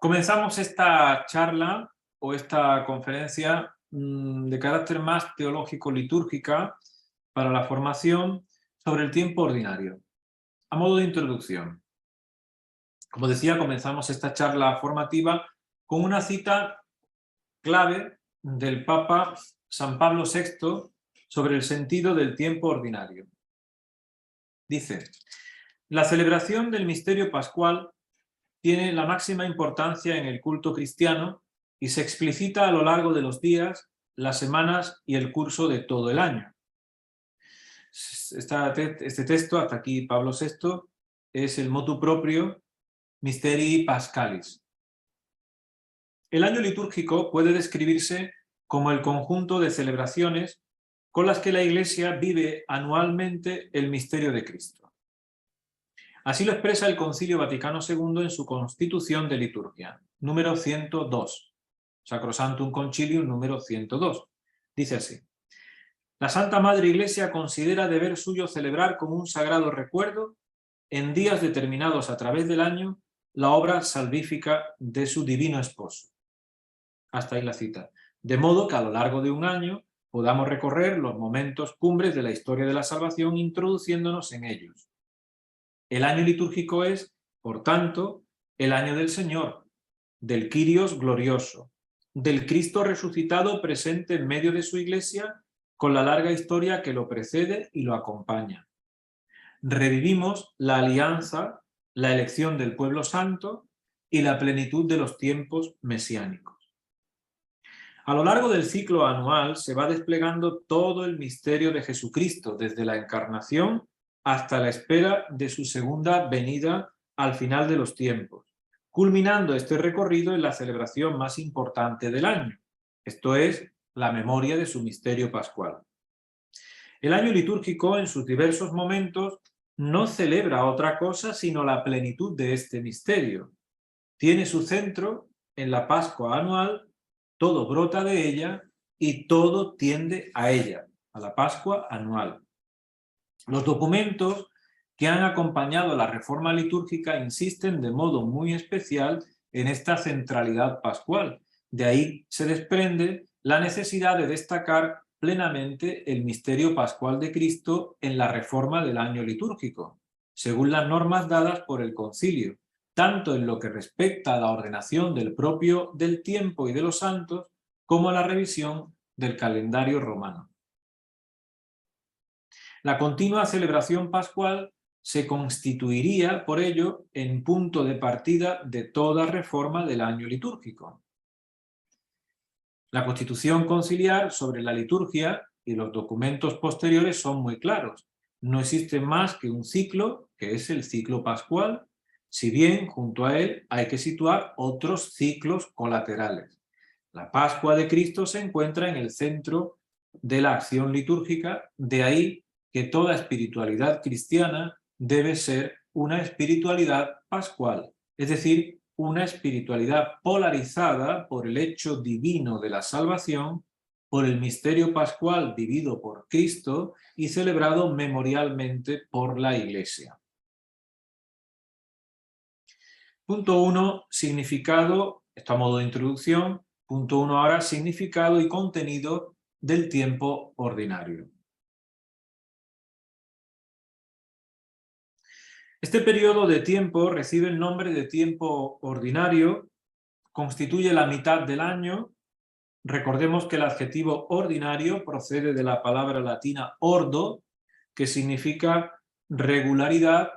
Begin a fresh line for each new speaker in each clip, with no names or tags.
Comenzamos esta charla o esta conferencia de carácter más teológico-litúrgica para la formación sobre el tiempo ordinario. A modo de introducción, como decía, comenzamos esta charla formativa con una cita clave del Papa San Pablo VI sobre el sentido del tiempo ordinario. Dice: la celebración del misterio pascual tiene la máxima importancia en el culto cristiano y se explicita a lo largo de los días, las semanas y el curso de todo el año. Este texto, hasta aquí Pablo VI, es el motu proprio Mysterii Paschalis. El año litúrgico puede describirse como el conjunto de celebraciones con las que la Iglesia vive anualmente el misterio de Cristo. Así lo expresa el Concilio Vaticano II en su Constitución de Liturgia, número 102, Sacrosanctum Concilium número 102. Dice así: la Santa Madre Iglesia considera deber suyo celebrar como un sagrado recuerdo, en días determinados a través del año, la obra salvífica de su divino esposo. Hasta ahí la cita. De modo que a lo largo de un año podamos recorrer los momentos cumbres de la historia de la salvación introduciéndonos en ellos. El año litúrgico es, por tanto, el año del Señor, del Kyrios glorioso, del Cristo resucitado presente en medio de su Iglesia, con la larga historia que lo precede y lo acompaña. Revivimos la alianza, la elección del pueblo santo y la plenitud de los tiempos mesiánicos. A lo largo del ciclo anual se va desplegando todo el misterio de Jesucristo, desde la encarnación hasta la espera de su segunda venida al final de los tiempos, culminando este recorrido en la celebración más importante del año, esto es, la memoria de su misterio pascual. El año litúrgico, en sus diversos momentos, no celebra otra cosa sino la plenitud de este misterio. Tiene su centro en la Pascua anual, todo brota de ella y todo tiende a ella, a la Pascua anual. Los documentos que han acompañado la reforma litúrgica insisten de modo muy especial en esta centralidad pascual. De ahí se desprende la necesidad de destacar plenamente el misterio pascual de Cristo en la reforma del año litúrgico, según las normas dadas por el Concilio, tanto en lo que respecta a la ordenación del tiempo y de los santos, como a la revisión del calendario romano. La continua celebración pascual se constituiría, por ello, en punto de partida de toda reforma del año litúrgico. La Constitución conciliar sobre la liturgia y los documentos posteriores son muy claros. No existe más que un ciclo, que es el ciclo pascual, si bien junto a él hay que situar otros ciclos colaterales. La Pascua de Cristo se encuentra en el centro de la acción litúrgica, de ahí que toda espiritualidad cristiana debe ser una espiritualidad pascual, es decir, una espiritualidad polarizada por el hecho divino de la salvación, por el misterio pascual vivido por Cristo y celebrado memorialmente por la Iglesia. Punto 1, significado, esto a modo de introducción. Punto 1 ahora, significado y contenido del tiempo ordinario. Este periodo de tiempo recibe el nombre de tiempo ordinario, constituye la mitad del año. Recordemos que el adjetivo ordinario procede de la palabra latina ordo, que significa regularidad,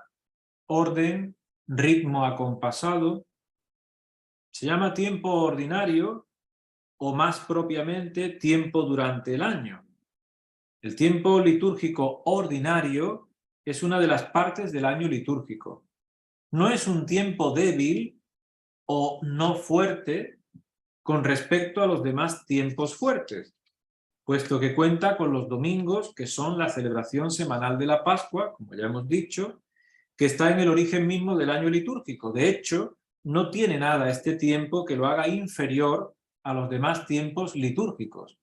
orden, ritmo acompasado. Se llama tiempo ordinario, o más propiamente tiempo durante el año. El tiempo litúrgico ordinario es una de las partes del año litúrgico. No es un tiempo débil o no fuerte con respecto a los demás tiempos fuertes, puesto que cuenta con los domingos, que son la celebración semanal de la Pascua, como ya hemos dicho, que está en el origen mismo del año litúrgico. De hecho, no tiene nada este tiempo que lo haga inferior a los demás tiempos litúrgicos.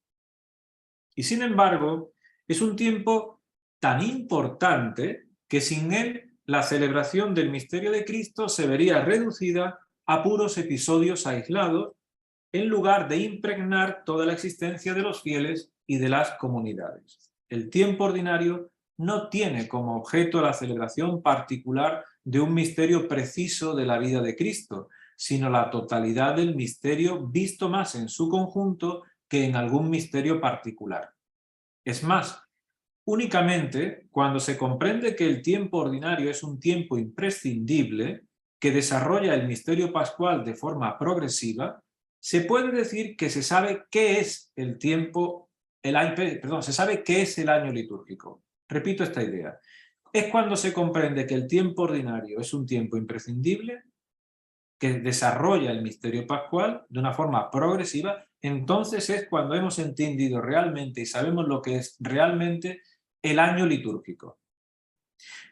Y sin embargo, es un tiempo tan importante que sin él la celebración del misterio de Cristo se vería reducida a puros episodios aislados, en lugar de impregnar toda la existencia de los fieles y de las comunidades. El tiempo ordinario no tiene como objeto la celebración particular de un misterio preciso de la vida de Cristo, sino la totalidad del misterio visto más en su conjunto que en algún misterio particular. Es más, únicamente cuando se comprende que el tiempo ordinario es un tiempo imprescindible, que desarrolla el misterio pascual de forma progresiva, se puede decir que se sabe qué es el tiempo, se sabe qué es el año litúrgico. Repito esta idea. Es cuando se comprende que el tiempo ordinario es un tiempo imprescindible, que desarrolla el misterio pascual de una forma progresiva, entonces es cuando hemos entendido realmente y sabemos lo que es realmente el año litúrgico.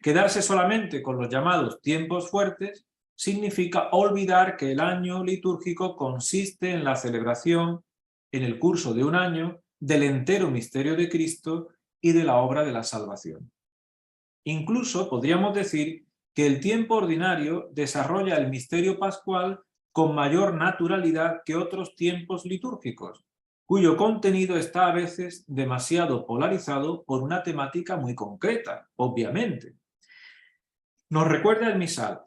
Quedarse solamente con los llamados tiempos fuertes significa olvidar que el año litúrgico consiste en la celebración, en el curso de un año, del entero misterio de Cristo y de la obra de la salvación. Incluso podríamos decir que el tiempo ordinario desarrolla el misterio pascual con mayor naturalidad que otros tiempos litúrgicos, cuyo contenido está a veces demasiado polarizado por una temática muy concreta, obviamente. Nos recuerda el misal,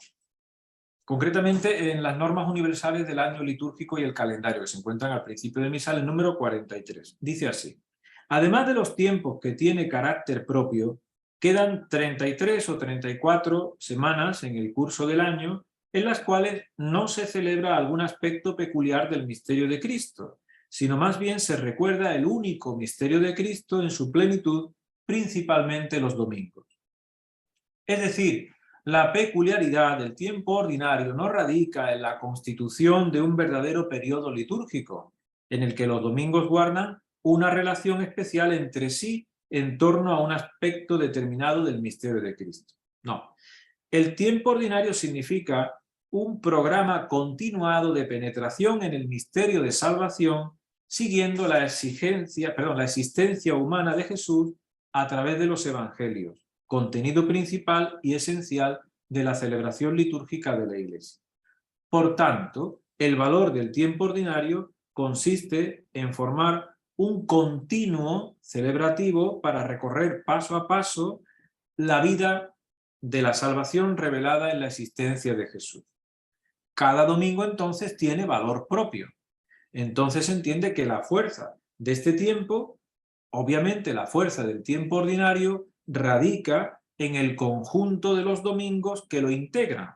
concretamente en las normas universales del año litúrgico y el calendario, que se encuentran al principio del misal, el número 43. Dice así: además de los tiempos que tiene carácter propio, quedan 33 o 34 semanas en el curso del año en las cuales no se celebra algún aspecto peculiar del misterio de Cristo, sino más bien se recuerda el único misterio de Cristo en su plenitud, principalmente los domingos. Es decir, la peculiaridad del tiempo ordinario no radica en la constitución de un verdadero periodo litúrgico, en el que los domingos guardan una relación especial entre sí en torno a un aspecto determinado del misterio de Cristo. No, el tiempo ordinario significa un programa continuado de penetración en el misterio de salvación, siguiendo la existencia humana de Jesús a través de los evangelios, contenido principal y esencial de la celebración litúrgica de la Iglesia. Por tanto, el valor del tiempo ordinario consiste en formar un continuo celebrativo para recorrer paso a paso la vida de la salvación revelada en la existencia de Jesús. Cada domingo entonces tiene valor propio. Entonces se entiende que la fuerza de este tiempo, obviamente la fuerza del tiempo ordinario, radica en el conjunto de los domingos que lo integran.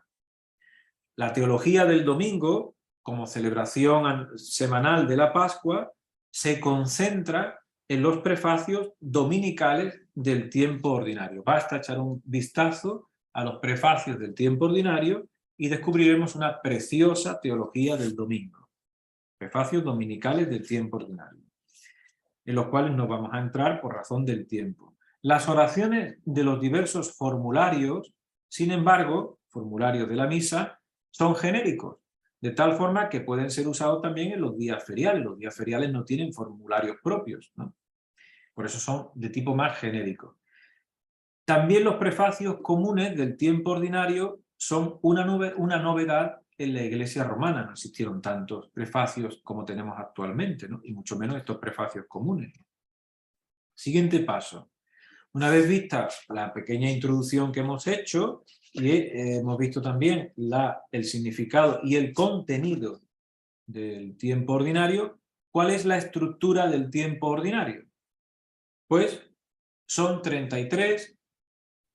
La teología del domingo, como celebración semanal de la Pascua, se concentra en los prefacios dominicales del tiempo ordinario. Basta echar un vistazo a los prefacios del tiempo ordinario y descubriremos una preciosa teología del domingo. Prefacios dominicales del tiempo ordinario, en los cuales no vamos a entrar por razón del tiempo. Las oraciones de los diversos formularios, sin embargo, formularios de la misa, son genéricos, de tal forma que pueden ser usados también en los días feriales. Los días feriales no tienen formularios propios, ¿no? Por eso son de tipo más genérico. También los prefacios comunes del tiempo ordinario son una novedad en la Iglesia romana. No existieron tantos prefacios como tenemos actualmente, ¿no? Y mucho menos estos prefacios comunes. Siguiente paso. Una vez vista la pequeña introducción que hemos hecho y hemos visto también el significado y el contenido del tiempo ordinario, ¿cuál es la estructura del tiempo ordinario? Pues son 33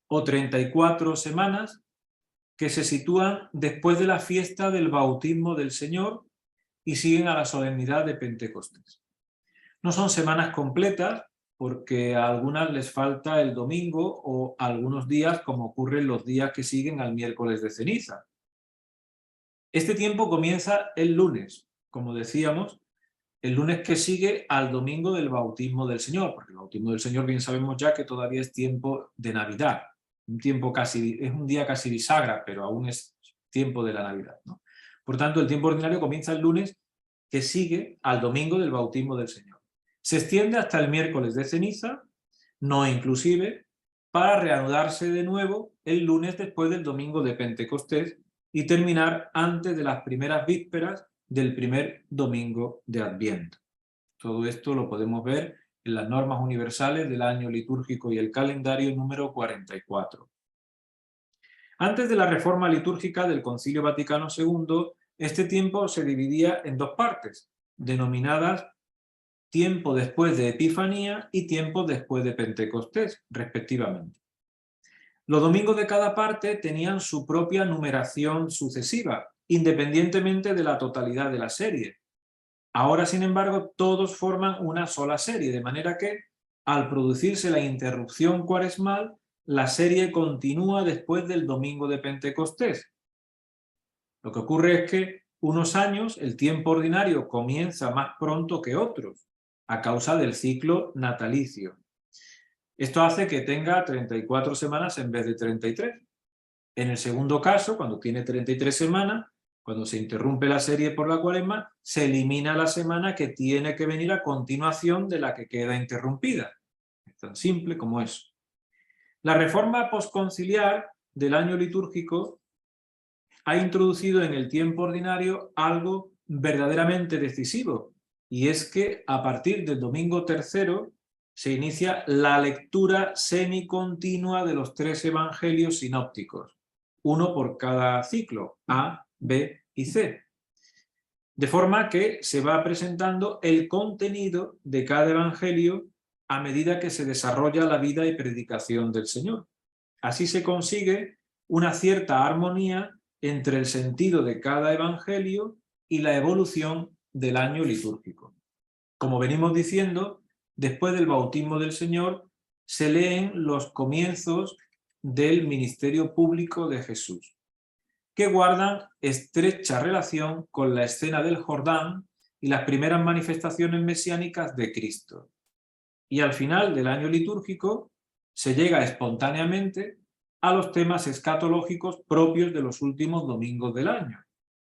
o 34 semanas que se sitúan después de la fiesta del bautismo del Señor y siguen a la solemnidad de Pentecostés. No son semanas completas, porque a algunas les falta el domingo o algunos días, como ocurre en los días que siguen al miércoles de ceniza. Este tiempo comienza el lunes, como decíamos, el lunes que sigue al domingo del bautismo del Señor, porque el bautismo del Señor bien sabemos ya que todavía es tiempo de Navidad, es un día casi bisagra, pero aún es tiempo de la Navidad, ¿no? Por tanto, el tiempo ordinario comienza el lunes que sigue al domingo del bautismo del Señor. Se extiende hasta el miércoles de ceniza, no inclusive, para reanudarse de nuevo el lunes después del domingo de Pentecostés, y terminar antes de las primeras vísperas del primer domingo de Adviento. Todo esto lo podemos ver en las normas universales del año litúrgico y el calendario número 44. Antes de la reforma litúrgica del Concilio Vaticano II, este tiempo se dividía en dos partes, denominadas tiempo después de Epifanía y tiempo después de Pentecostés, respectivamente. Los domingos de cada parte tenían su propia numeración sucesiva, independientemente de la totalidad de la serie. Ahora, sin embargo, todos forman una sola serie, de manera que, al producirse la interrupción cuaresmal, la serie continúa después del domingo de Pentecostés. Lo que ocurre es que unos años el tiempo ordinario comienza más pronto que otros, a causa del ciclo natalicio. Esto hace que tenga 34 semanas en vez de 33. En el segundo caso, cuando tiene 33 semanas, cuando se interrumpe la serie por la Cuaresma, se elimina la semana que tiene que venir a continuación de la que queda interrumpida. Es tan simple como eso. La reforma posconciliar del año litúrgico ha introducido en el tiempo ordinario algo verdaderamente decisivo, y es que a partir del domingo tercero se inicia la lectura semicontinua de los 3 evangelios sinópticos, uno por cada ciclo, A, B y C. De forma que se va presentando el contenido de cada evangelio a medida que se desarrolla la vida y predicación del Señor. Así se consigue una cierta armonía entre el sentido de cada evangelio y la evolución del año litúrgico. Como venimos diciendo, después del bautismo del Señor se leen los comienzos del ministerio público de Jesús, que guardan estrecha relación con la escena del Jordán y las primeras manifestaciones mesiánicas de Cristo. Y al final del año litúrgico se llega espontáneamente a los temas escatológicos propios de los últimos domingos del año,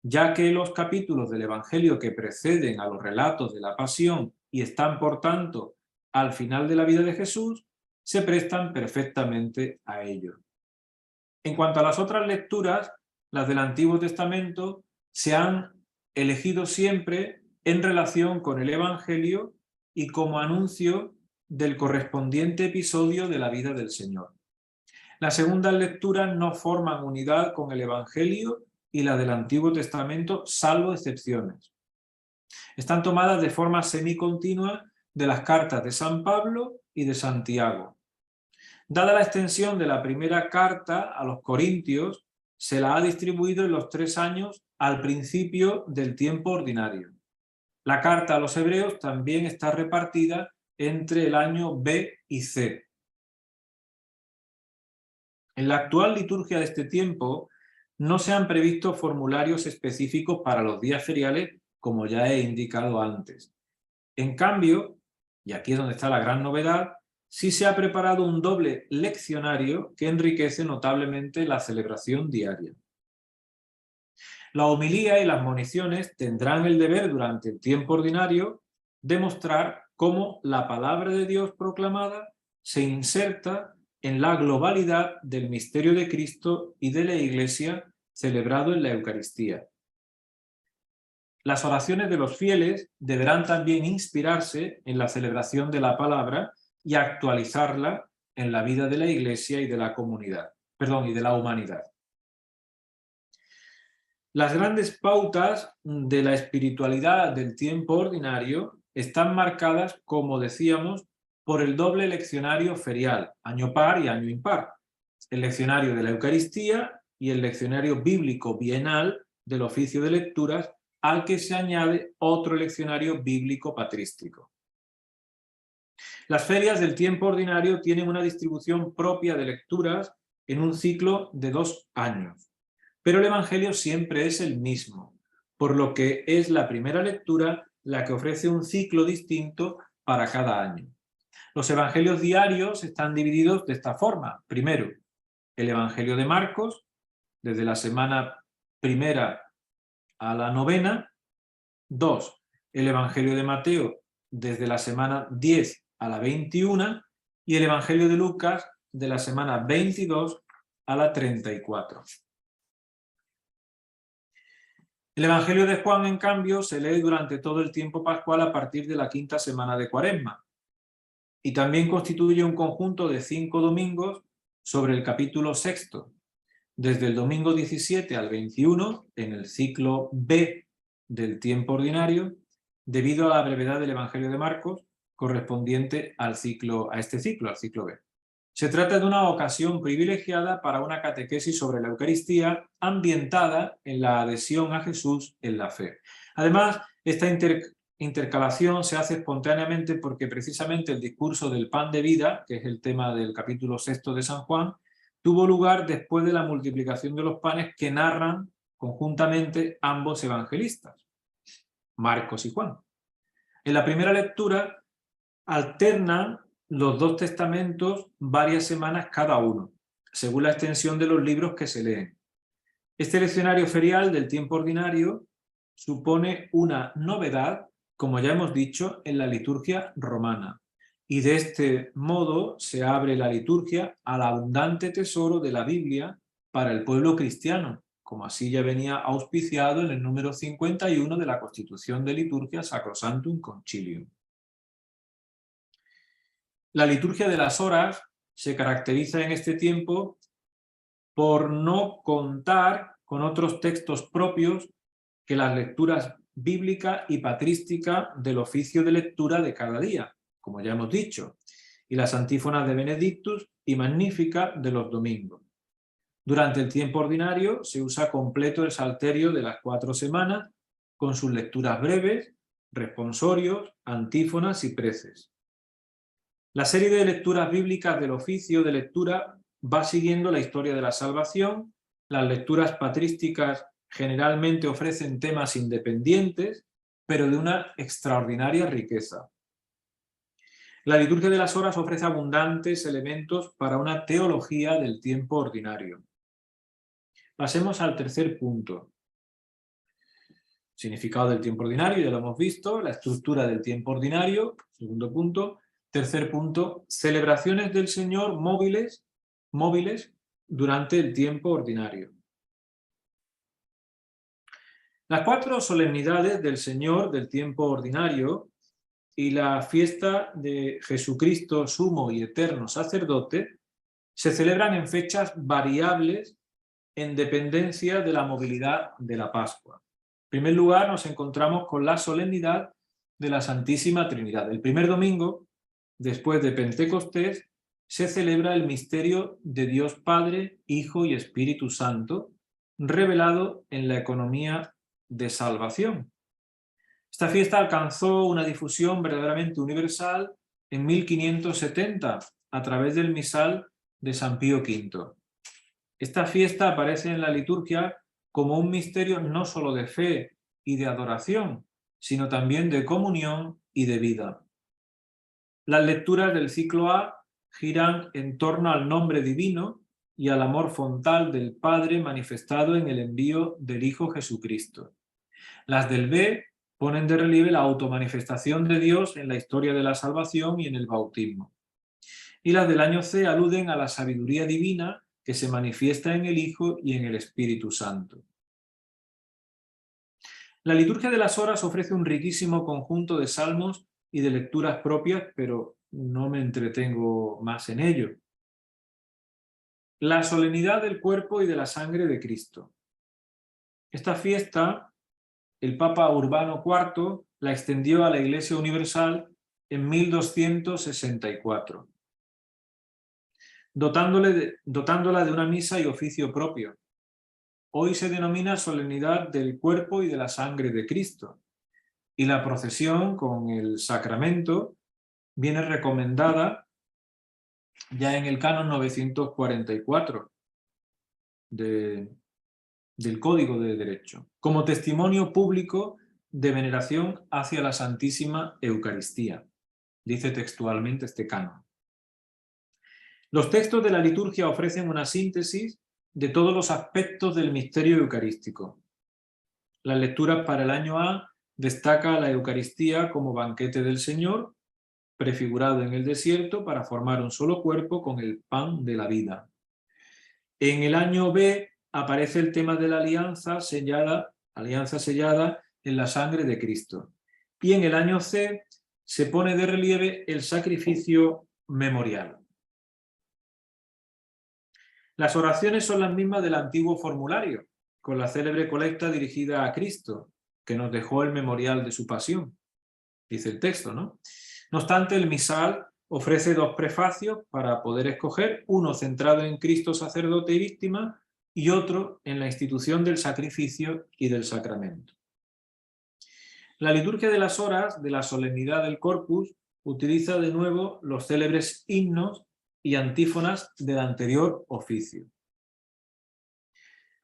ya que los capítulos del Evangelio que preceden a los relatos de la Pasión y están, por tanto, al final de la vida de Jesús, se prestan perfectamente a ello. En cuanto a las otras lecturas, las del Antiguo Testamento se han elegido siempre en relación con el Evangelio y como anuncio del correspondiente episodio de la vida del Señor. Las segundas lecturas no forman unidad con el Evangelio y la del Antiguo Testamento, salvo excepciones. Están tomadas de forma semicontinua de las cartas de San Pablo y de Santiago. Dada la extensión de la primera carta a los Corintios, se la ha distribuido en los 3 años al principio del tiempo ordinario. La carta a los Hebreos también está repartida entre el año B y C. En la actual liturgia de este tiempo no se han previsto formularios específicos para los días feriales, como ya he indicado antes. En cambio, y aquí es donde está la gran novedad, sí se ha preparado un doble leccionario que enriquece notablemente la celebración diaria. La homilía y las moniciones tendrán el deber durante el tiempo ordinario de mostrar cómo la palabra de Dios proclamada se inserta en la globalidad del misterio de Cristo y de la Iglesia celebrado en la Eucaristía. Las oraciones de los fieles deberán también inspirarse en la celebración de la palabra y actualizarla en la vida de la Iglesia y de la comunidad, y de la humanidad. Las grandes pautas de la espiritualidad del tiempo ordinario están marcadas, como decíamos, por el doble leccionario ferial, año par y año impar, el leccionario de la Eucaristía y el leccionario bíblico bienal del oficio de lecturas, al que se añade otro leccionario bíblico patrístico. Las ferias del tiempo ordinario tienen una distribución propia de lecturas en un ciclo de 2 años, pero el Evangelio siempre es el mismo, por lo que es la primera lectura la que ofrece un ciclo distinto para cada año. Los evangelios diarios están divididos de esta forma. Primero, el Evangelio de Marcos, desde la semana primera a la 9ª. 2. El Evangelio de Mateo, desde la semana 10 a la 21, y el Evangelio de Lucas, de la semana 22 a la 34. El Evangelio de Juan, en cambio, se lee durante todo el tiempo pascual a partir de la quinta semana de Cuaresma, y también constituye un conjunto de 5 domingos sobre el capítulo sexto, desde el domingo 17 al 21, en el ciclo B del tiempo ordinario, debido a la brevedad del Evangelio de Marcos, correspondiente a este ciclo, al ciclo B. Se trata de una ocasión privilegiada para una catequesis sobre la Eucaristía ambientada en la adhesión a Jesús en la fe. Además, esta intercalación se hace espontáneamente porque precisamente el discurso del pan de vida, que es el tema del capítulo sexto de San Juan, tuvo lugar después de la multiplicación de los panes que narran conjuntamente ambos evangelistas, Marcos y Juan. En la primera lectura alternan los dos testamentos varias semanas cada uno, según la extensión de los libros que se leen. Este leccionario ferial del tiempo ordinario supone una novedad, como ya hemos dicho, en la liturgia romana, y de este modo se abre la liturgia al abundante tesoro de la Biblia para el pueblo cristiano, como así ya venía auspiciado en el número 51 de la Constitución de Liturgia Sacrosanctum Concilium. La liturgia de las horas se caracteriza en este tiempo por no contar con otros textos propios que las lecturas bíblica y patrística del oficio de lectura de cada día, como ya hemos dicho, y las antífonas de Benedictus y Magnífica de los domingos. Durante el tiempo ordinario se usa completo el salterio de las 4 semanas, con sus lecturas breves, responsorios, antífonas y preces. La serie de lecturas bíblicas del oficio de lectura va siguiendo la historia de la salvación. Las lecturas patrísticas generalmente ofrecen temas independientes, pero de una extraordinaria riqueza. La liturgia de las horas ofrece abundantes elementos para una teología del tiempo ordinario. Pasemos al tercer punto. Significado del tiempo ordinario, ya lo hemos visto. La estructura del tiempo ordinario, segundo punto. Tercer punto, celebraciones del Señor móviles durante el tiempo ordinario. Las 4 solemnidades del Señor del tiempo ordinario y la fiesta de Jesucristo, sumo y eterno sacerdote, se celebran en fechas variables en dependencia de la movilidad de la Pascua. En primer lugar, nos encontramos con la solemnidad de la Santísima Trinidad. El primer domingo, después de Pentecostés, se celebra el misterio de Dios Padre, Hijo y Espíritu Santo, revelado en la economía de salvación. Esta fiesta alcanzó una difusión verdaderamente universal en 1570 a través del misal de San Pío V. Esta fiesta aparece en la liturgia como un misterio no solo de fe y de adoración, sino también de comunión y de vida. Las lecturas del ciclo A giran en torno al nombre divino y al amor fontal del Padre manifestado en el envío del Hijo Jesucristo. Las del B ponen de relieve la automanifestación de Dios en la historia de la salvación y en el bautismo. Y las del año C aluden a la sabiduría divina que se manifiesta en el Hijo y en el Espíritu Santo. La liturgia de las horas ofrece un riquísimo conjunto de salmos y de lecturas propias, pero no me entretengo más en ello. La solemnidad del cuerpo y de la sangre de Cristo. Esta fiesta, el Papa Urbano IV la extendió a la Iglesia Universal en 1264, dotándola de una misa y oficio propio. Hoy se denomina solemnidad del cuerpo y de la sangre de Cristo, y la procesión con el sacramento viene recomendada ya en el canon 944 del Código de Derecho, como testimonio público de veneración hacia la Santísima Eucaristía. Dice textualmente este canon. Los textos de la liturgia ofrecen una síntesis de todos los aspectos del misterio eucarístico. Las lecturas para el año A destaca la Eucaristía como banquete del Señor, prefigurado en el desierto para formar un solo cuerpo con el pan de la vida. En el año B aparece el tema de la alianza sellada alianza sellada en la sangre de Cristo. Y en el año C se pone de relieve el sacrificio memorial. Las oraciones son las mismas del antiguo formulario, con la célebre colecta dirigida a Cristo, que nos dejó el memorial de su pasión, dice el texto, ¿no? No obstante, el misal ofrece dos prefacios para poder escoger, uno centrado en Cristo sacerdote y víctima, y otro en la institución del sacrificio y del sacramento. La liturgia de las horas de la solemnidad del Corpus utiliza de nuevo los célebres himnos y antífonas del anterior oficio.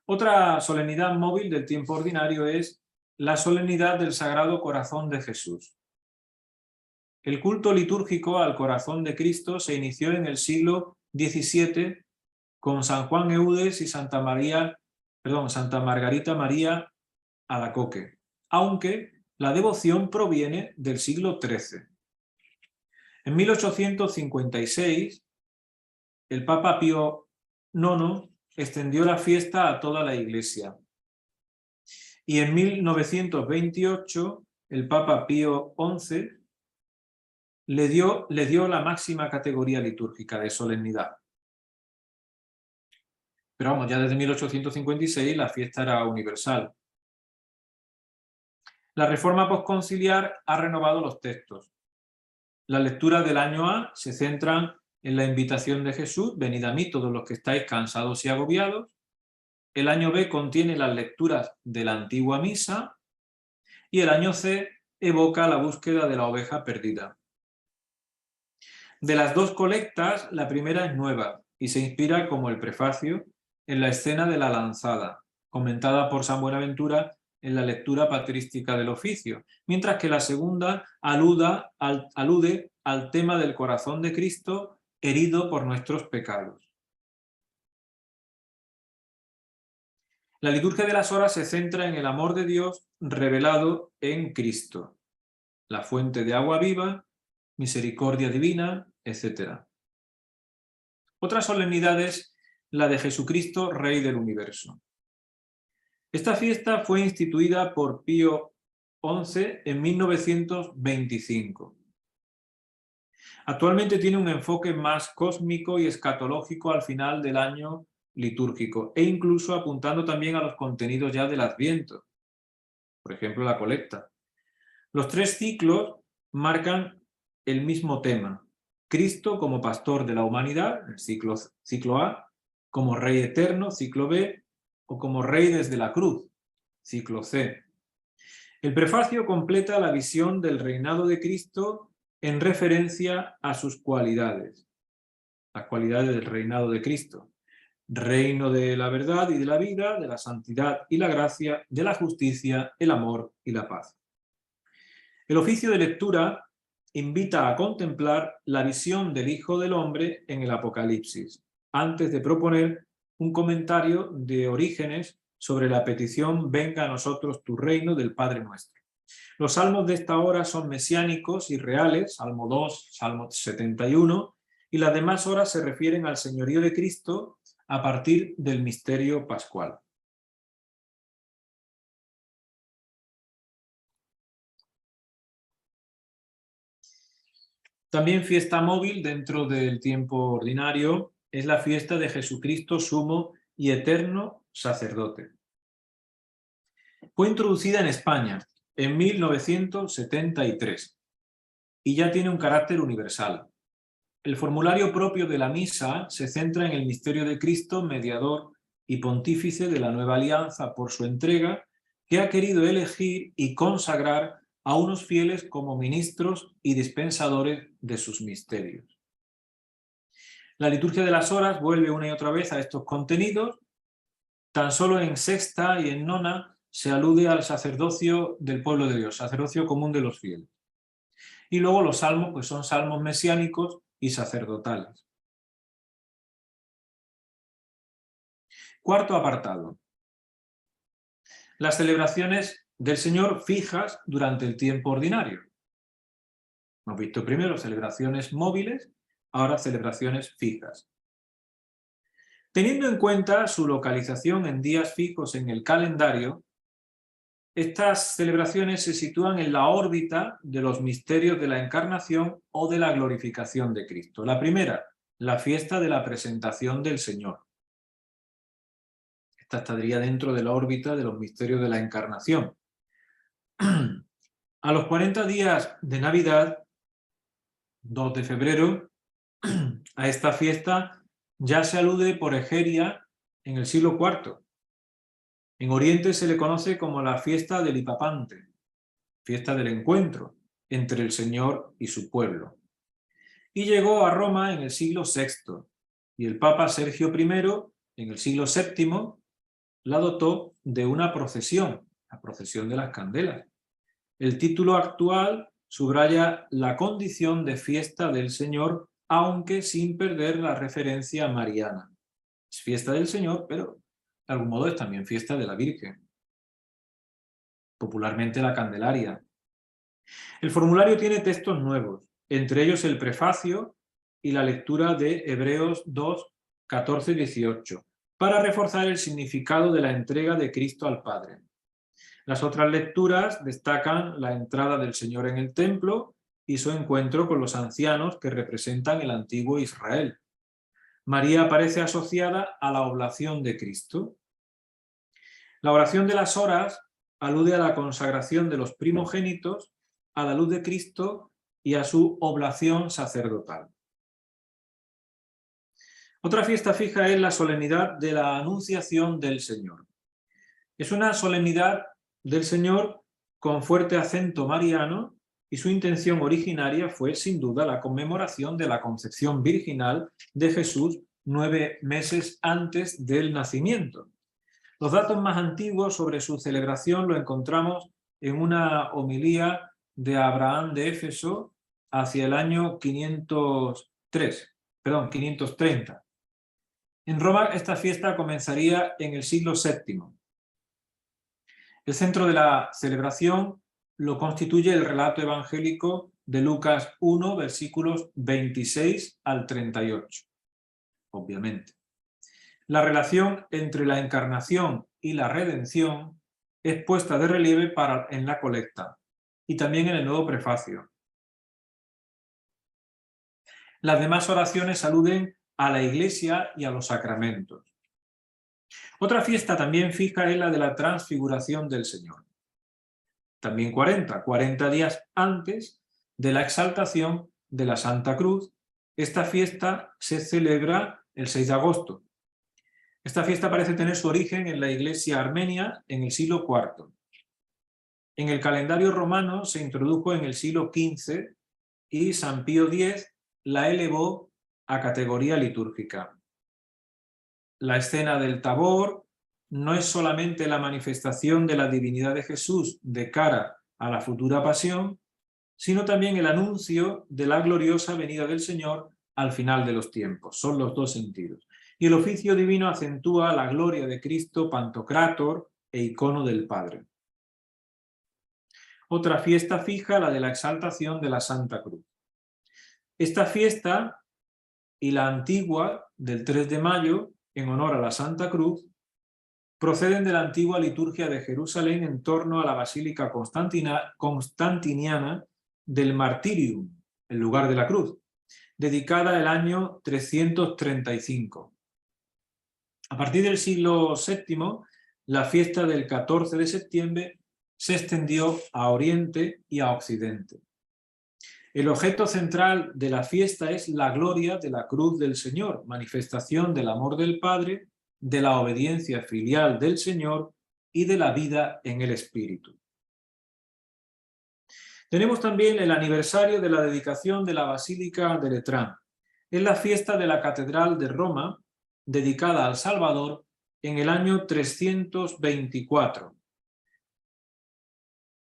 Otra solemnidad móvil del tiempo ordinario es la solemnidad del Sagrado Corazón de Jesús. El culto litúrgico al corazón de Cristo se inició en el siglo XVII con San Juan Eudes y Santa Margarita María Alacoque, aunque la devoción proviene del siglo XIII. En 1856, el Papa Pío IX extendió la fiesta a toda la Iglesia. Y en 1928, el Papa Pío XI le dio la máxima categoría litúrgica de solemnidad. Pero vamos, ya desde 1856 la fiesta era universal. La reforma posconciliar ha renovado los textos. Las lecturas del año A se centran en la invitación de Jesús, venid a mí todos los que estáis cansados y agobiados. El año B contiene las lecturas de la antigua misa y el año C evoca la búsqueda de la oveja perdida. De las dos colectas, la primera es nueva y se inspira como el prefacio en la escena de la lanzada, comentada por San Buenaventura en la lectura patrística del oficio, mientras que la segunda alude al tema del corazón de Cristo herido por nuestros pecados. La liturgia de las horas se centra en el amor de Dios revelado en Cristo, la fuente de agua viva, misericordia divina, etc. Otra solemnidad es la de Jesucristo, Rey del Universo. Esta fiesta fue instituida por Pío XI en 1925. Actualmente tiene un enfoque más cósmico y escatológico al final del año litúrgico e incluso apuntando también a los contenidos ya del Adviento, por ejemplo la colecta. Los tres ciclos marcan el mismo tema: Cristo como pastor de la humanidad, el ciclo A, como Rey eterno, ciclo B, o como Rey desde la cruz, ciclo C. El prefacio completa la visión del reinado de Cristo en referencia a sus cualidades, las cualidades del reinado de Cristo: reino de la verdad y de la vida, de la santidad y la gracia, de la justicia, el amor y la paz. El oficio de lectura invita a contemplar la visión del Hijo del Hombre en el Apocalipsis, antes de proponer un comentario de Orígenes sobre la petición «Venga a nosotros tu reino» del Padre Nuestro. Los salmos de esta hora son mesiánicos y reales, Salmo 2, Salmo 71, y las demás horas se refieren al señorío de Cristo a partir del misterio pascual. También fiesta móvil dentro del tiempo ordinario es la fiesta de Jesucristo sumo y eterno sacerdote. Fue introducida en España en 1973 y ya tiene un carácter universal. El formulario propio de la misa se centra en el misterio de Cristo, mediador y pontífice de la nueva alianza por su entrega, que ha querido elegir y consagrar a unos fieles como ministros y dispensadores de sus misterios. La liturgia de las horas vuelve una y otra vez a estos contenidos. Tan solo en sexta y en nona se alude al sacerdocio del pueblo de Dios, sacerdocio común de los fieles. Y luego los salmos, pues son salmos mesiánicos y sacerdotales. Cuarto apartado: las celebraciones del Señor fijas durante el tiempo ordinario. Hemos visto primero celebraciones móviles, ahora celebraciones fijas. Teniendo en cuenta su localización en días fijos en el calendario, Estas celebraciones se sitúan en la órbita de los misterios de la Encarnación o de la glorificación de Cristo. La primera, la fiesta de la presentación del Señor. Esta estaría dentro de la órbita de los misterios de la Encarnación. A los 40 días de Navidad, 2 de febrero, a esta fiesta ya se alude por Egeria en el siglo IV. En Oriente se le conoce como la fiesta del Hipapante, fiesta del encuentro entre el Señor y su pueblo. Y llegó a Roma en el siglo VI, y el Papa Sergio I, en el siglo VII, la dotó de una procesión, la procesión de las candelas. El título actual subraya la condición de fiesta del Señor, aunque sin perder la referencia mariana. Es fiesta del Señor, pero de algún modo es también fiesta de la Virgen. Popularmente la Candelaria. El formulario tiene textos nuevos, entre ellos el prefacio y la lectura de Hebreos 2, 14 y 18, para reforzar el significado de la entrega de Cristo al Padre. Las otras lecturas destacan la entrada del Señor en el templo y su encuentro con los ancianos que representan el antiguo Israel. María aparece asociada a la oblación de Cristo. La oración de las horas alude a la consagración de los primogénitos a la luz de Cristo y a su oblación sacerdotal. Otra fiesta fija es la solemnidad de la Anunciación del Señor. Es una solemnidad del Señor con fuerte acento mariano y su intención originaria fue sin duda la conmemoración de la concepción virginal de Jesús 9 meses antes del nacimiento. Los datos más antiguos sobre su celebración lo encontramos en una homilía de Abraham de Éfeso hacia el año 530. En Roma esta fiesta comenzaría en el siglo VII. El centro de la celebración lo constituye el relato evangélico de Lucas 1, versículos 26 al 38, obviamente. La relación entre la encarnación y la redención es puesta de relieve en la colecta y también en el nuevo prefacio. Las demás oraciones aluden a la Iglesia y a los sacramentos. Otra fiesta también fija es la de la transfiguración del Señor. También 40 días antes de la exaltación de la Santa Cruz. Esta fiesta se celebra el 6 de agosto. Esta fiesta parece tener su origen en la Iglesia armenia en el siglo IV. En el calendario romano se introdujo en el siglo XV y San Pío X la elevó a categoría litúrgica. La escena del Tabor no es solamente la manifestación de la divinidad de Jesús de cara a la futura pasión, sino también el anuncio de la gloriosa venida del Señor al final de los tiempos. Son los dos sentidos. Y el oficio divino acentúa la gloria de Cristo Pantocrátor e icono del Padre. Otra fiesta fija, la de la exaltación de la Santa Cruz. Esta fiesta y la antigua del 3 de mayo, en honor a la Santa Cruz, proceden de la antigua liturgia de Jerusalén en torno a la Basílica Constantiniana del Martirium, el lugar de la cruz, dedicada el año 335. A partir del siglo VII, la fiesta del 14 de septiembre se extendió a Oriente y a Occidente. El objeto central de la fiesta es la gloria de la cruz del Señor, manifestación del amor del Padre, de la obediencia filial del Señor y de la vida en el Espíritu. Tenemos también el aniversario de la dedicación de la Basílica de Letrán. Es la fiesta de la Catedral de Roma, dedicada al Salvador en el año 324.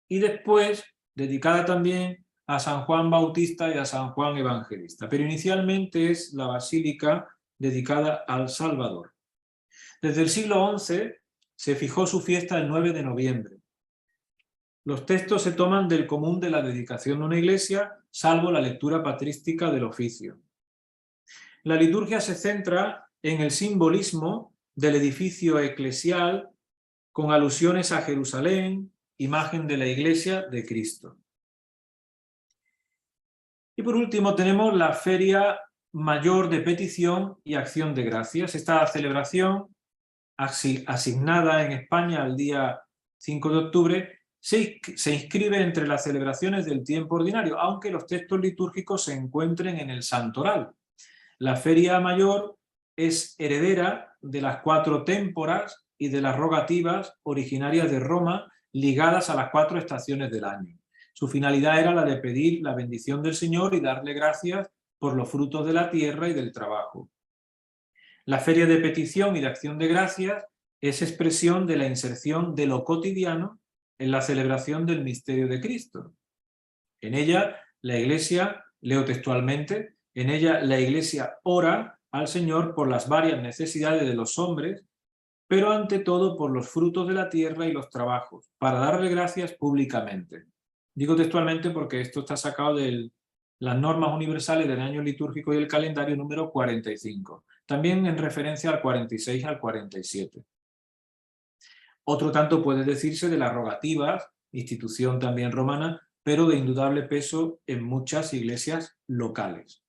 Y después dedicada también a San Juan Bautista y a San Juan Evangelista. Pero inicialmente es la basílica dedicada al Salvador. Desde el siglo XI se fijó su fiesta el 9 de noviembre. Los textos se toman del común de la dedicación de una iglesia, salvo la lectura patrística del oficio. La liturgia se centra en el simbolismo del edificio eclesial, con alusiones a Jerusalén, imagen de la Iglesia de Cristo. Y por último tenemos la Feria Mayor de Petición y Acción de Gracias. Esta celebración, asignada en España al día 5 de octubre, se inscribe entre las celebraciones del tiempo ordinario, aunque los textos litúrgicos se encuentren en el santoral. La Feria Mayor es heredera de las 4 témporas y de las rogativas originarias de Roma, ligadas a las 4 estaciones del año. Su finalidad era la de pedir la bendición del Señor y darle gracias por los frutos de la tierra y del trabajo. La Feria de Petición y de Acción de Gracias es expresión de la inserción de lo cotidiano en la celebración del misterio de Cristo. En ella, la Iglesia, leo textualmente, en ella la Iglesia ora al Señor por las varias necesidades de los hombres, pero ante todo por los frutos de la tierra y los trabajos, para darle gracias públicamente. Digo textualmente porque esto está sacado de las normas universales del año litúrgico y el calendario número 45, también en referencia al 46 y al 47. Otro tanto puede decirse de las rogativas, institución también romana, pero de indudable peso en muchas iglesias locales.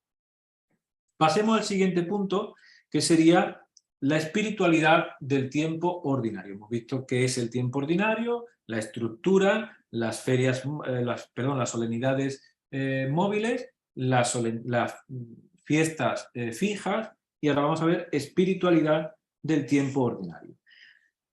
Pasemos al siguiente punto, que sería la espiritualidad del tiempo ordinario. Hemos visto qué es el tiempo ordinario, la estructura, las ferias, las solemnidades móviles, las fiestas fijas, y ahora vamos a ver espiritualidad del tiempo ordinario.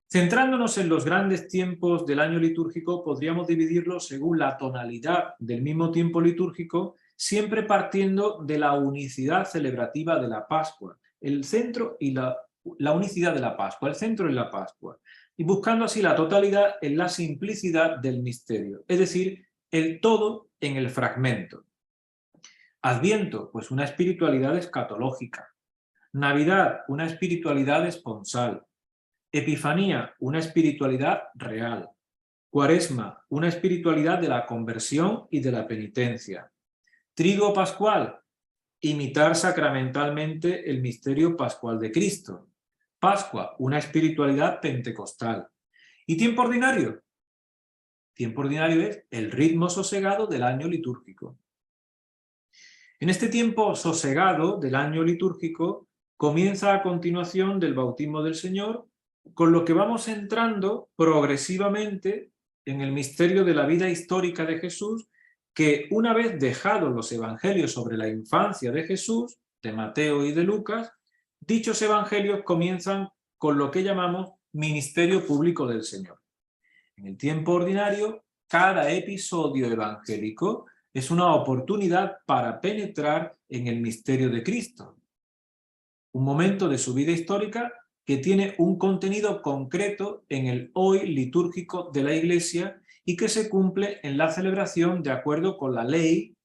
Centrándonos en los grandes tiempos del año litúrgico, podríamos dividirlos según la tonalidad del mismo tiempo litúrgico, siempre partiendo de la unicidad celebrativa de la Pascua, el centro y la unicidad de la Pascua, el centro en la Pascua, y buscando así la totalidad en la simplicidad del misterio, es decir, el todo en el fragmento. Adviento, pues una espiritualidad escatológica. Navidad, una espiritualidad esponsal. Epifanía, una espiritualidad real. Cuaresma, una espiritualidad de la conversión y de la penitencia. Triduo pascual, imitar sacramentalmente el misterio pascual de Cristo. Pascua, una espiritualidad pentecostal. ¿Y tiempo ordinario? Tiempo ordinario es el ritmo sosegado del año litúrgico. En este tiempo sosegado del año litúrgico comienza a continuación del bautismo del Señor, con lo que vamos entrando progresivamente en el misterio de la vida histórica de Jesús, que una vez dejados los evangelios sobre la infancia de Jesús, de Mateo y de Lucas, dichos evangelios comienzan con lo que llamamos ministerio público del Señor. En el tiempo ordinario, cada episodio evangélico es una oportunidad para penetrar en el misterio de Cristo. Un momento de su vida histórica que tiene un contenido concreto en el hoy litúrgico de la Iglesia y que se cumple en la celebración de acuerdo con la ley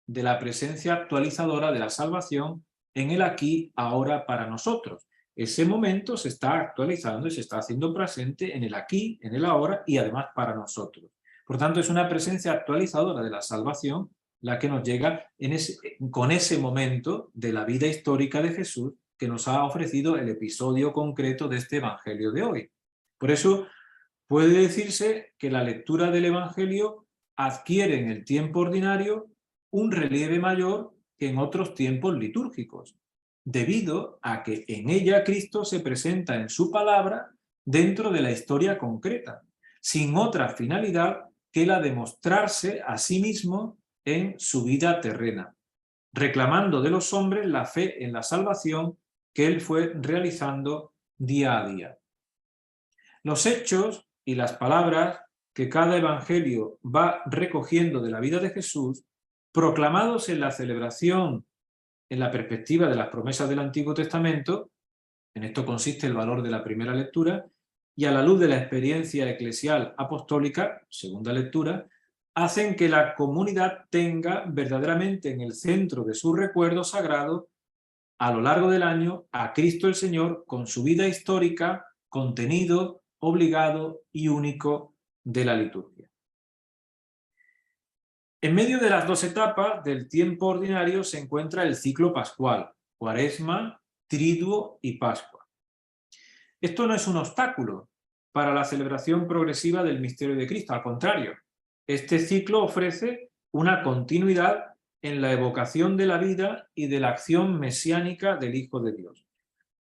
de la presencia actualizadora de la salvación en el aquí, ahora para nosotros. Ese momento se está actualizando y se está haciendo presente en el aquí, en el ahora y además para nosotros. Por tanto, es una presencia actualizadora de la salvación la que nos llega con ese momento de la vida histórica de Jesús que nos ha ofrecido el episodio concreto de este Evangelio de hoy. Por eso puede decirse que la lectura del Evangelio adquiere en el tiempo ordinario un relieve mayor que en otros tiempos litúrgicos, debido a que en ella Cristo se presenta en su palabra dentro de la historia concreta, sin otra finalidad que la de mostrarse a sí mismo en su vida terrena, reclamando de los hombres la fe en la salvación que él fue realizando día a día. Los hechos y las palabras que cada evangelio va recogiendo de la vida de Jesús, proclamados en la celebración en la perspectiva de las promesas del Antiguo Testamento, en esto consiste el valor de la primera lectura, y a la luz de la experiencia eclesial apostólica, segunda lectura, hacen que la comunidad tenga verdaderamente en el centro de su recuerdo sagrado, a lo largo del año, a Cristo el Señor con su vida histórica, contenido, obligado y único de la liturgia. En medio de las dos etapas del tiempo ordinario se encuentra el ciclo pascual, Cuaresma, Triduo y Pascua. Esto no es un obstáculo para la celebración progresiva del misterio de Cristo. Al contrario, este ciclo ofrece una continuidad en la evocación de la vida y de la acción mesiánica del Hijo de Dios.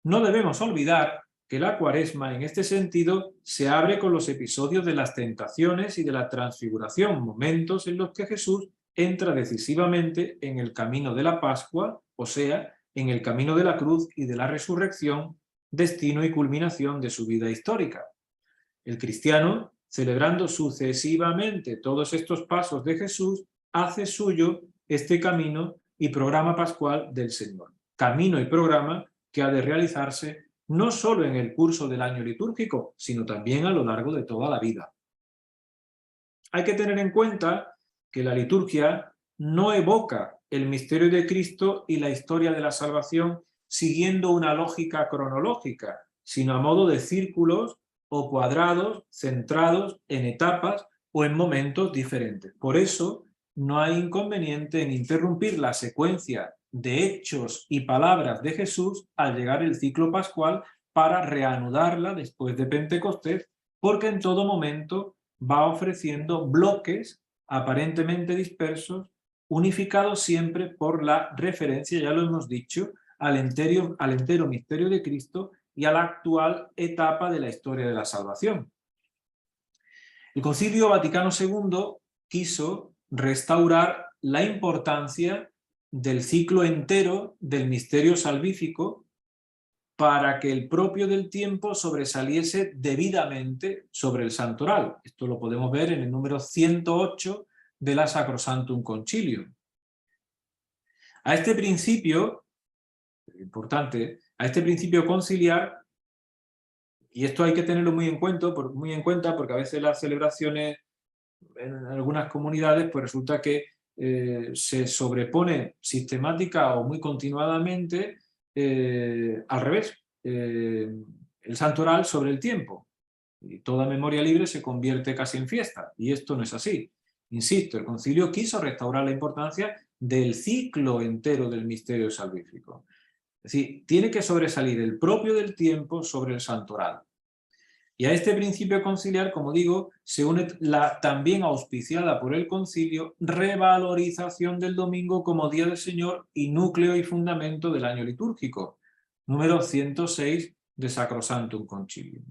No debemos olvidar que la Cuaresma, en este sentido, se abre con los episodios de las tentaciones y de la transfiguración, momentos en los que Jesús entra decisivamente en el camino de la Pascua, o sea, en el camino de la cruz y de la resurrección, destino y culminación de su vida histórica. El cristiano, celebrando sucesivamente todos estos pasos de Jesús, hace suyo este camino y programa pascual del Señor. Camino y programa que ha de realizarse no solo en el curso del año litúrgico, sino también a lo largo de toda la vida. Hay que tener en cuenta que la liturgia no evoca el misterio de Cristo y la historia de la salvación siguiendo una lógica cronológica, sino a modo de círculos o cuadrados centrados en etapas o en momentos diferentes. Por eso no hay inconveniente en interrumpir la secuencia de hechos y palabras de Jesús al llegar el ciclo pascual para reanudarla después de Pentecostés, porque en todo momento va ofreciendo bloques aparentemente dispersos, unificados siempre por la referencia, ya lo hemos dicho, al entero misterio de Cristo y a la actual etapa de la historia de la salvación. El Concilio Vaticano II quiso restaurar la importancia del ciclo entero del misterio salvífico para que el propio del tiempo sobresaliese debidamente sobre el santoral. Esto lo podemos ver en el número 108 de la Sacrosanctum Concilium. A este principio, importante, a este principio conciliar, y esto hay que tenerlo muy en cuenta porque a veces las celebraciones en algunas comunidades pues resulta que se sobrepone sistemática o muy continuadamente al revés, el santoral sobre el tiempo. Y toda memoria libre se convierte casi en fiesta, y esto no es así. Insisto, el concilio quiso restaurar la importancia del ciclo entero del misterio salvífico. Es decir, tiene que sobresalir el propio del tiempo sobre el santoral. Y a este principio conciliar, como digo, se une la también auspiciada por el concilio revalorización del domingo como Día del Señor y núcleo y fundamento del año litúrgico, número 106 de Sacrosanctum Concilium.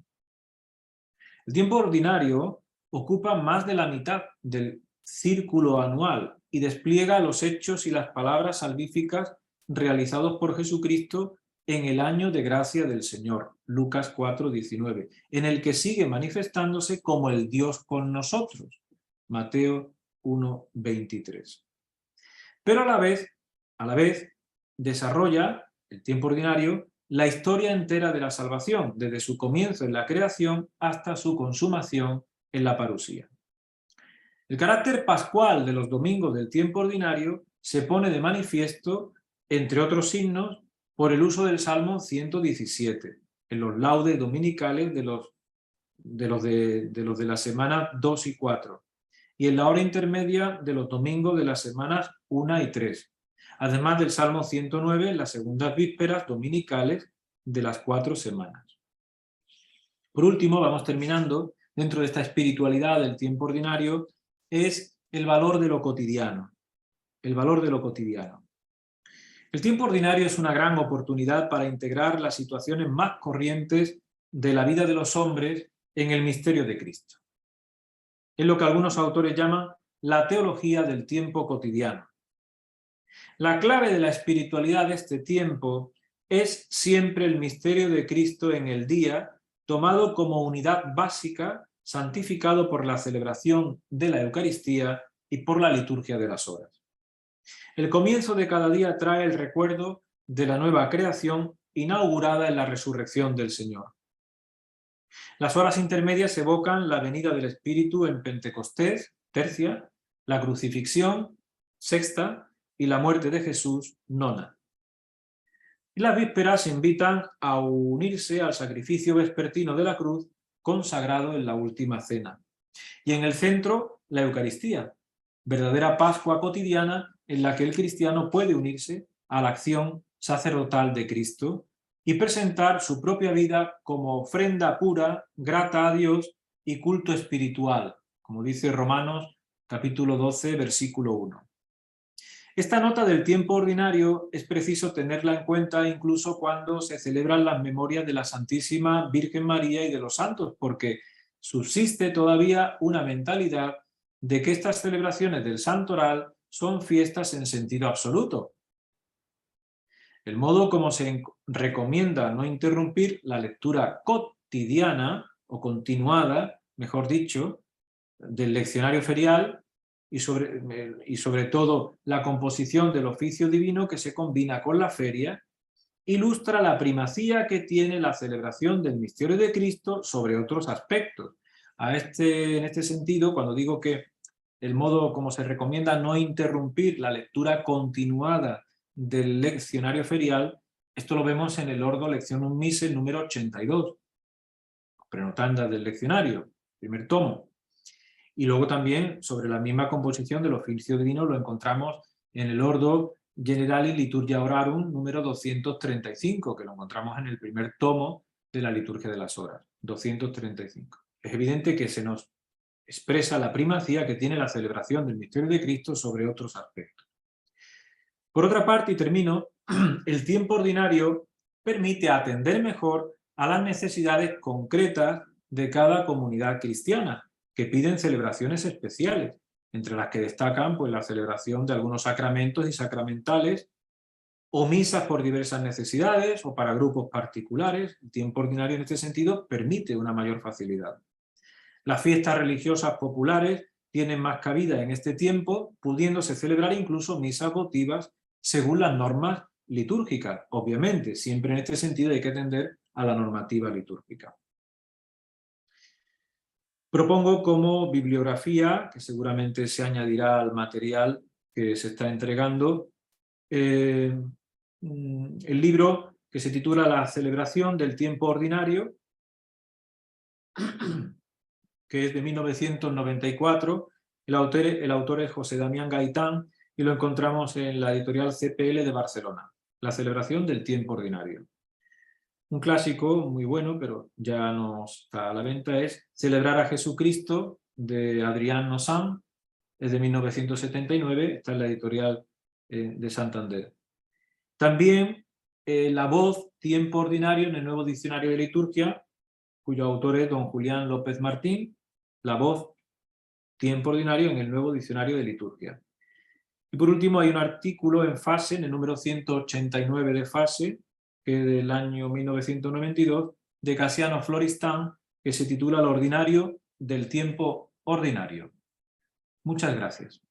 El tiempo ordinario ocupa más de la mitad del círculo anual y despliega los hechos y las palabras salvíficas realizados por Jesucristo en el año de gracia del Señor, Lucas 4:19, en el que sigue manifestándose como el Dios con nosotros, Mateo 1:23. Pero a la vez, desarrolla el tiempo ordinario la historia entera de la salvación, desde su comienzo en la creación hasta su consumación en la parusía. El carácter pascual de los domingos del tiempo ordinario se pone de manifiesto, entre otros signos, por el uso del Salmo 117, en los laudes dominicales de los de la semana 2 y 4, y en la hora intermedia de los domingos de las semanas 1 y 3, además del Salmo 109 en las segundas vísperas dominicales de las 4 semanas. Por último, vamos terminando, dentro de esta espiritualidad del tiempo ordinario, es el valor de lo cotidiano. El valor de lo cotidiano. El tiempo ordinario es una gran oportunidad para integrar las situaciones más corrientes de la vida de los hombres en el misterio de Cristo. Es lo que algunos autores llaman la teología del tiempo cotidiano. La clave de la espiritualidad de este tiempo es siempre el misterio de Cristo en el día, tomado como unidad básica, santificado por la celebración de la Eucaristía y por la liturgia de las horas. El comienzo de cada día trae el recuerdo de la nueva creación inaugurada en la resurrección del Señor. Las horas intermedias evocan la venida del Espíritu en Pentecostés, tercia, la crucifixión, sexta, y la muerte de Jesús, nona. Y las vísperas invitan a unirse al sacrificio vespertino de la cruz, consagrado en la última cena. Y en el centro, la Eucaristía, verdadera Pascua cotidiana en la que el cristiano puede unirse a la acción sacerdotal de Cristo, y presentar su propia vida como ofrenda pura, grata a Dios y culto espiritual, como dice Romanos capítulo 12, versículo 1. Esta nota del tiempo ordinario es preciso tenerla en cuenta incluso cuando se celebran las memorias de la Santísima Virgen María y de los santos, porque subsiste todavía una mentalidad de que estas celebraciones del santoral son fiestas en sentido absoluto. El modo como se recomienda no interrumpir la lectura cotidiana o continuada, mejor dicho, del leccionario ferial y sobre todo la composición del oficio divino que se combina con la feria, ilustra la primacía que tiene la celebración del misterio de Cristo sobre otros aspectos. En este sentido, cuando digo que el modo como se recomienda no interrumpir la lectura continuada del leccionario ferial, esto lo vemos en el Ordo Lectionum Mise número 82, prenotanda del leccionario, primer tomo. Y luego también sobre la misma composición del oficio divino lo encontramos en el Ordo Generali Liturgia Orarum número 235, que lo encontramos en el primer tomo de la Liturgia de las Horas, 235. Es evidente que se nos expresa la primacía que tiene la celebración del misterio de Cristo sobre otros aspectos. Por otra parte, y termino, el tiempo ordinario permite atender mejor a las necesidades concretas de cada comunidad cristiana, que piden celebraciones especiales, entre las que destacan pues, la celebración de algunos sacramentos y sacramentales, o misas por diversas necesidades, o para grupos particulares. El tiempo ordinario en este sentido permite una mayor facilidad. Las fiestas religiosas populares tienen más cabida en este tiempo, pudiéndose celebrar incluso misas votivas según las normas litúrgicas. Obviamente, siempre en este sentido hay que atender a la normativa litúrgica. Propongo como bibliografía, que seguramente se añadirá al material que se está entregando, el libro que se titula La celebración del tiempo ordinario, que es de 1994, el autor es José Damián Gaitán y lo encontramos en la editorial CPL de Barcelona, La celebración del tiempo ordinario. Un clásico muy bueno, pero ya no está a la venta, es Celebrar a Jesucristo, de Adrián Nozán, es de 1979, está en la editorial de Santander. También La voz, tiempo ordinario, en el Nuevo Diccionario de Liturgia, cuyo autor es don Julián López Martín, La voz, tiempo ordinario, en el Nuevo Diccionario de Liturgia. Y por último hay un artículo en Fase, en el número 189 de Fase, que es del año 1992, de Casiano Floristán, que se titula Lo ordinario del tiempo ordinario. Muchas gracias.